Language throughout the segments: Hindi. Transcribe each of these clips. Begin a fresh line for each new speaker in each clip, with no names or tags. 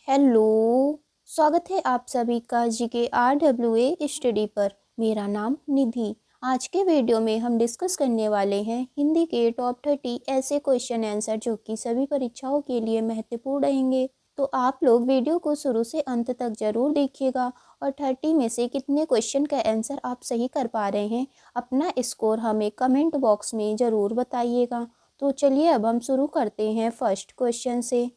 हेलो। स्वागत है आप सभी का GKRWA स्टडी पर। मेरा नाम निधि। आज के वीडियो में हम डिस्कस करने वाले हैं हिंदी के टॉप 30 ऐसे क्वेश्चन आंसर जो कि सभी परीक्षाओं के लिए महत्वपूर्ण रहेंगे। तो आप लोग वीडियो को शुरू से अंत तक जरूर देखिएगा और 30 में से कितने क्वेश्चन का आंसर आप सही कर पा रहे हैं अपना स्कोर हमें कमेंट बॉक्स में ज़रूर बताइएगा। तो चलिए अब हम शुरू करते हैं फर्स्ट क्वेश्चन से।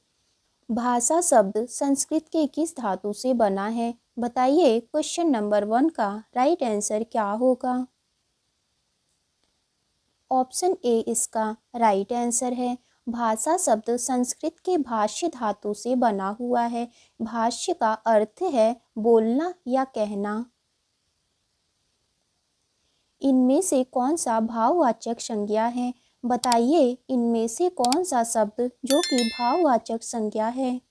भाषा शब्द संस्कृत के किस धातु से बना है? बताइए क्वेश्चन नंबर 1 का राइट आंसर क्या होगा? ऑप्शन ए इसका राइट आंसर है। भाषा शब्द संस्कृत के भाष्य धातु से बना हुआ है। भाष्य का अर्थ है बोलना या कहना। इनमें से कौन सा भाववाचक संज्ञा है? बताइए इनमें से कौन सा शब्द जो कि भाववाचक संज्ञा है?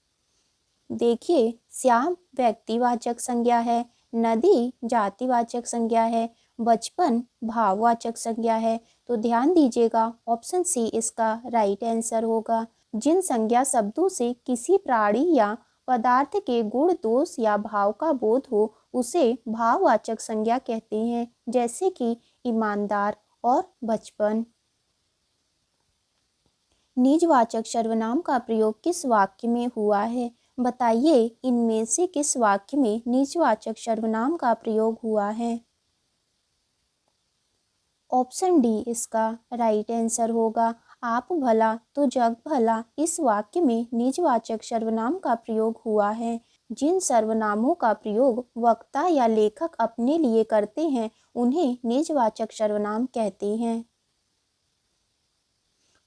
देखिए, श्याम व्यक्तिवाचक संज्ञा है, नदी जातिवाचक संज्ञा है, बचपन भाववाचक संज्ञा है। तो ध्यान दीजिएगा, ऑप्शन सी इसका राइट आंसर होगा। जिन संज्ञा शब्दों से किसी प्राणी या पदार्थ के गुण दोष या भाव का बोध हो उसे भाववाचक संज्ञा कहते हैं, जैसे कि ईमानदार और बचपन। निजवाचक सर्वनाम का प्रयोग किस वाक्य में हुआ है? बताइए इनमें से किस वाक्य में निजवाचक सर्वनाम का प्रयोग हुआ है? ऑप्शन डी इसका राइट आंसर होगा। आप भला तो जग भला इस वाक्य में निजवाचक सर्वनाम का प्रयोग हुआ है। जिन सर्वनामों का प्रयोग वक्ता या लेखक अपने लिए करते हैं उन्हें निजवाचक सर्वनाम कहते हैं।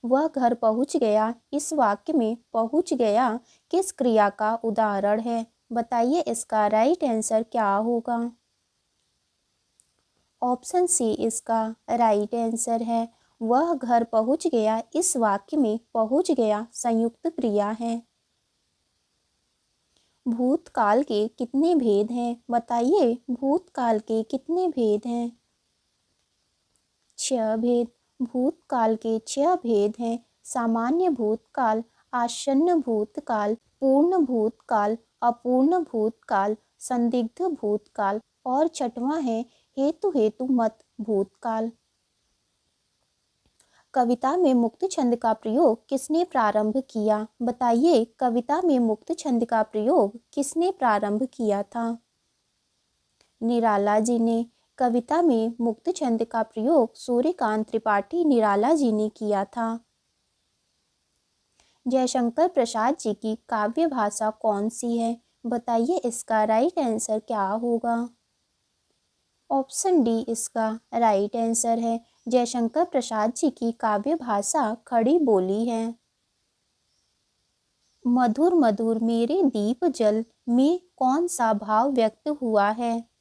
वह घर पहुंच गया इस वाक्य में पहुंच गया किस क्रिया का उदाहरण है? बताइए इसका राइट आंसर क्या होगा? ऑप्शन सी इसका राइट आंसर है। वह घर पहुंच गया इस वाक्य में पहुंच गया संयुक्त क्रिया है। भूतकाल के कितने भेद हैं? बताइए भूतकाल के कितने भेद हैं? 6 भेद। भूतकाल के 6 भेद हैं। सामान्य भूतकाल, आसन्न भूतकाल, पूर्ण भूतकाल, अपूर्ण भूतकाल, संदिग्ध भूतकाल और छठवां है हेतुमत भूतकाल। कविता में मुक्त छंद का प्रयोग किसने प्रारंभ किया? बताइए कविता में मुक्त छंद का प्रयोग किसने प्रारंभ किया था? निराला जी ने। कविता में मुक्त छंद का प्रयोग सूर्यकांत त्रिपाठी निराला जी ने किया था। जयशंकर प्रसाद जी की काव्य भाषा कौन सी है? बताइए इसका राइट आंसर क्या होगा? ऑप्शन डी इसका राइट आंसर है। जयशंकर प्रसाद जी की काव्य भाषा खड़ी बोली है। मधुर मधुर मेरे दीप जल में कौन सा भाव व्यक्त हुआ है?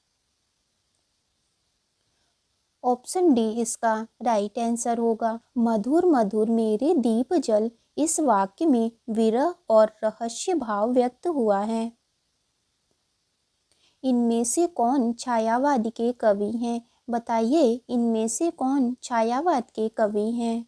ऑप्शन डी इसका राइट आंसर होगा। मधुर मधुर मेरे दीप जल इस वाक्य में विरह और रहस्य भाव व्यक्त हुआ है। इनमें से कौन छायावाद के कवि हैं? बताइए इनमें से कौन छायावाद के कवि हैं?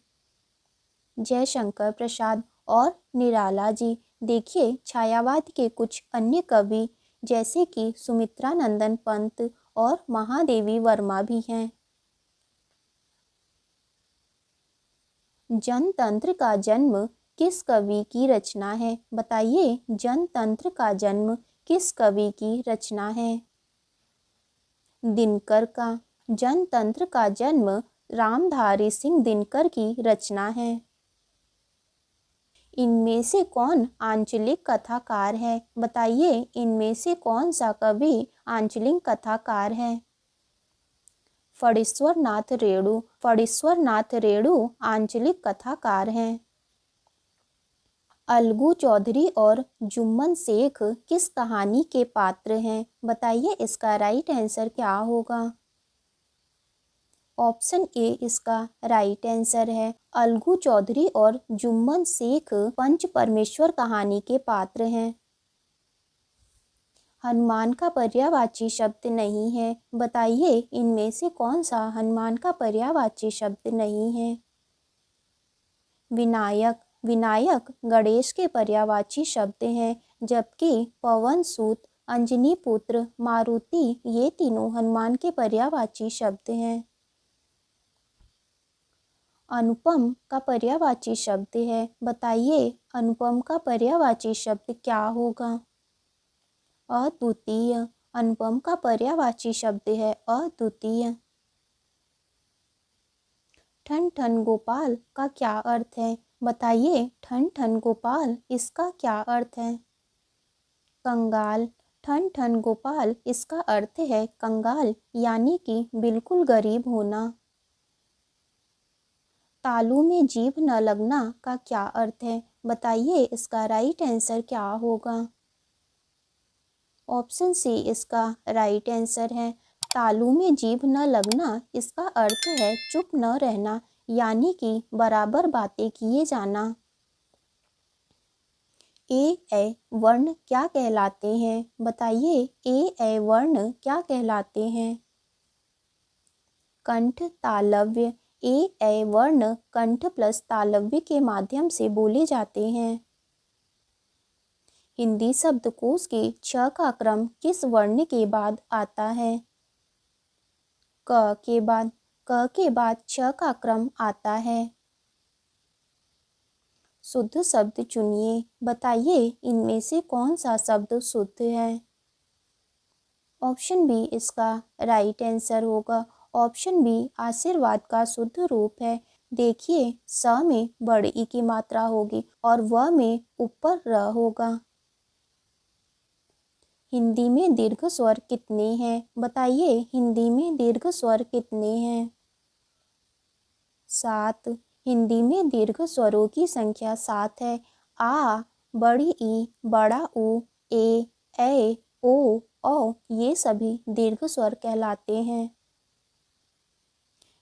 जयशंकर प्रसाद और निराला जी। देखिए छायावाद के कुछ अन्य कवि जैसे कि सुमित्रा नंदन पंत और महादेवी वर्मा भी हैं। जनतंत्र का जन्म किस कवि की रचना है? बताइए जनतंत्र का जन्म किस कवि की रचना है? दिनकर का। जनतंत्र का जन्म रामधारी सिंह दिनकर की रचना है। इनमें से कौन आंचलिक कथाकार है? बताइए इनमें से कौन सा कवि आंचलिक कथाकार है? फणीश्वर नाथ रेणु। फणीश्वर नाथ रेणु आंचलिक कथाकार हैं। अलगू चौधरी और जुम्मन शेख किस कहानी के पात्र हैं? बताइए इसका राइट आंसर क्या होगा? ऑप्शन ए इसका राइट आंसर है। अलगू चौधरी और जुम्मन शेख पंच परमेश्वर कहानी के पात्र हैं। हनुमान का पर्यायवाची शब्द नहीं है। बताइए इनमें से कौन सा हनुमान का पर्यायवाची शब्द नहीं है? विनायक। विनायक गणेश के पर्यायवाची शब्द हैं, जबकि पवन सूत, अंजनी पुत्र, मारुति ये तीनों हनुमान के पर्यायवाची शब्द हैं। अनुपम का पर्यायवाची शब्द है, बताइए अनुपम का पर्यायवाची शब्द क्या होगा? अद्वितीय। अनुपम का पर्यायवाची शब्द है अद्वितीय। ठन ठन गोपाल का क्या अर्थ है? बताइए ठन ठन गोपाल इसका क्या अर्थ है? कंगाल। ठन ठन गोपाल इसका अर्थ है कंगाल, यानी कि बिल्कुल गरीब होना। तालू में जीभ न लगना का क्या अर्थ है? बताइए इसका राइट आंसर क्या होगा? ऑप्शन सी इसका राइट आंसर है। तालू में जीभ न लगना इसका अर्थ है चुप न रहना, यानी कि बराबर बातें किए जाना। ए वर्ण क्या कहलाते हैं? बताइए ए वर्ण क्या कहलाते हैं? कंठ तालव्य। ए वर्ण कंठ प्लस तालव्य के माध्यम से बोले जाते हैं। हिंदी शब्दकोश के छ का क्रम किस वर्ण के बाद आता है? क के बाद छ का क्रम आता है। शुद्ध शब्द चुनिए, बताइए इनमें से कौन सा शब्द शुद्ध है? ऑप्शन बी इसका राइट आंसर होगा। ऑप्शन बी आशीर्वाद का शुद्ध रूप है। देखिए स में बड़े ई की मात्रा होगी और व में ऊपर र होगा। हिंदी में दीर्घ स्वर कितने हैं? बताइए हिंदी में दीर्घ स्वर कितने हैं? 7। हिंदी में दीर्घ स्वरों की संख्या 7 है। आ, बड़ी ई, बड़ा ऊ, ए, ओ ये सभी दीर्घ स्वर कहलाते हैं।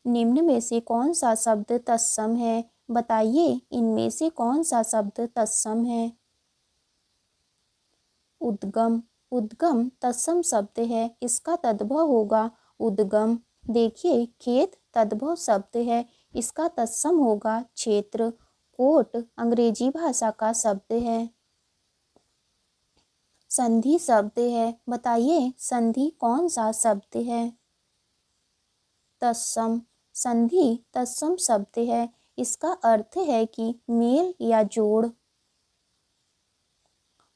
निम्न में से कौन सा शब्द तत्सम है? बताइए इनमें से कौन सा शब्द तत्सम है? उद्गम। उद्गम तत्सम शब्द है, इसका तद्भव होगा उद्गम। देखिए खेत तद्भव शब्द है, इसका तत्सम होगा क्षेत्र। कोट अंग्रेजी भाषा का शब्द है। संधि शब्द है, बताइए संधि कौन सा शब्द है? तत्सम। संधि तत्सम शब्द है, इसका अर्थ है कि मेल या जोड़।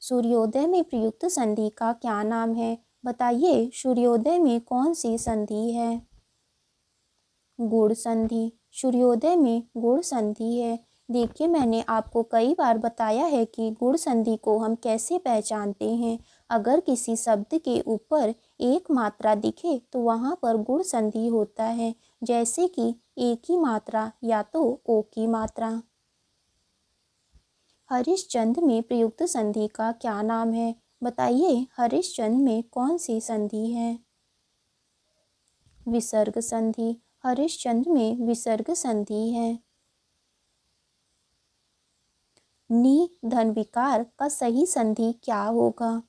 सूर्योदय में प्रयुक्त संधि का क्या नाम है? बताइए सूर्योदय में कौन सी संधि है? गुण संधि। सूर्योदय में गुण संधि है। देखिए मैंने आपको कई बार बताया है कि गुण संधि को हम कैसे पहचानते हैं। अगर किसी शब्द के ऊपर एक मात्रा दिखे तो वहाँ पर गुण संधि होता है, जैसे कि ए की मात्रा या तो ओ की मात्रा। हरिश्चंद्र में प्रयुक्त संधि का क्या नाम है? बताइए हरिश्चंद्र में कौन सी संधि है? विसर्ग संधि। हरिश्चंद्र में विसर्ग संधि है। नि धन विकार का सही संधि क्या होगा?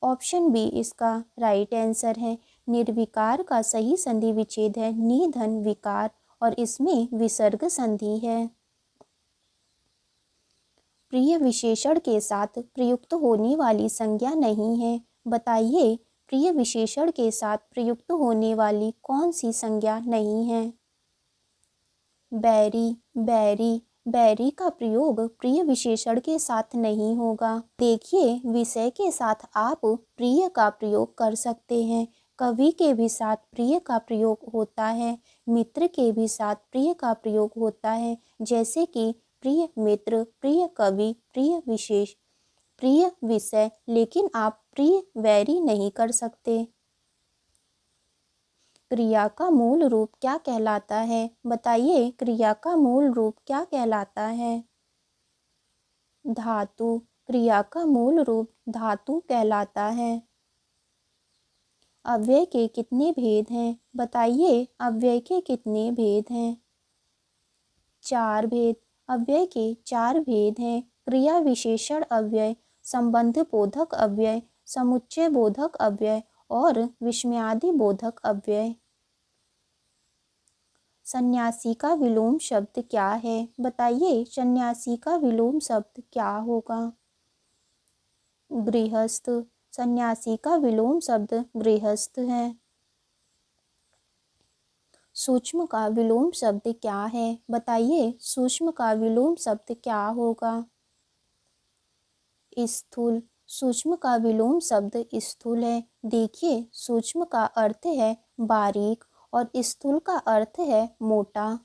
ऑप्शन बी इसका राइट आंसर है। निर्विकार का सही संधि विच्छेद है नि धन विकार और इसमें विसर्ग संधि है। प्रिय विशेषण के साथ प्रयुक्त होने वाली संज्ञा नहीं है। बताइए प्रिय विशेषण के साथ प्रयुक्त होने वाली कौन सी संज्ञा नहीं है? बैरी। बैरी का प्रयोग प्रिय विशेषण के साथ नहीं होगा। देखिए विषय के साथ आप प्रिय का प्रयोग कर सकते हैं। कवि के भी साथ प्रिय का प्रयोग होता है। मित्र के भी साथ प्रिय का प्रयोग होता है, जैसे कि प्रिय मित्र, प्रिय कवि, प्रिय विशेष, प्रिय विषय, लेकिन आप प्रिय वैरी नहीं कर सकते। क्रिया का मूल रूप क्या कहलाता है? बताइए क्रिया का मूल रूप क्या कहलाता है? धातु। क्रिया का मूल रूप धातु कहलाता है। अव्यय के कितने भेद हैं? बताइए अव्यय के कितने भेद हैं? 4 भेद। अव्यय के 4 भेद हैं। क्रिया विशेषण अव्यय, संबंध बोधक अव्यय, समुच्चय बोधक अव्यय और विस्मयादि बोधक अव्यय। सन्यासी का विलोम शब्द क्या है? बताइए, सन्यासी का विलोम शब्द क्या होगा? गृहस्थ। सन्यासी का विलोम शब्द गृहस्थ है। सूक्ष्म का विलोम शब्द क्या है? बताइए, सूक्ष्म का विलोम शब्द क्या होगा? स्थूल। सूक्ष्म का विलोम शब्द स्थूल है। देखिए, सूक्ष्म का अर्थ है बारीक और स्थूल का अर्थ है मोटा।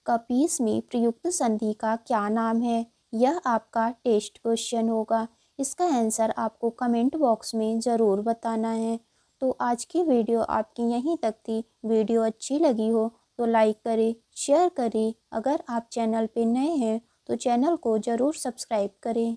कपीस में प्रयुक्त संधि का क्या नाम है? यह आपका टेस्ट क्वेश्चन होगा। इसका आंसर आपको कमेंट बॉक्स में ज़रूर बताना है। तो आज की वीडियो आपकी यहीं तक थी। वीडियो अच्छी लगी हो तो लाइक करें, शेयर करें। अगर आप चैनल पे नए हैं तो चैनल को ज़रूर सब्सक्राइब करें।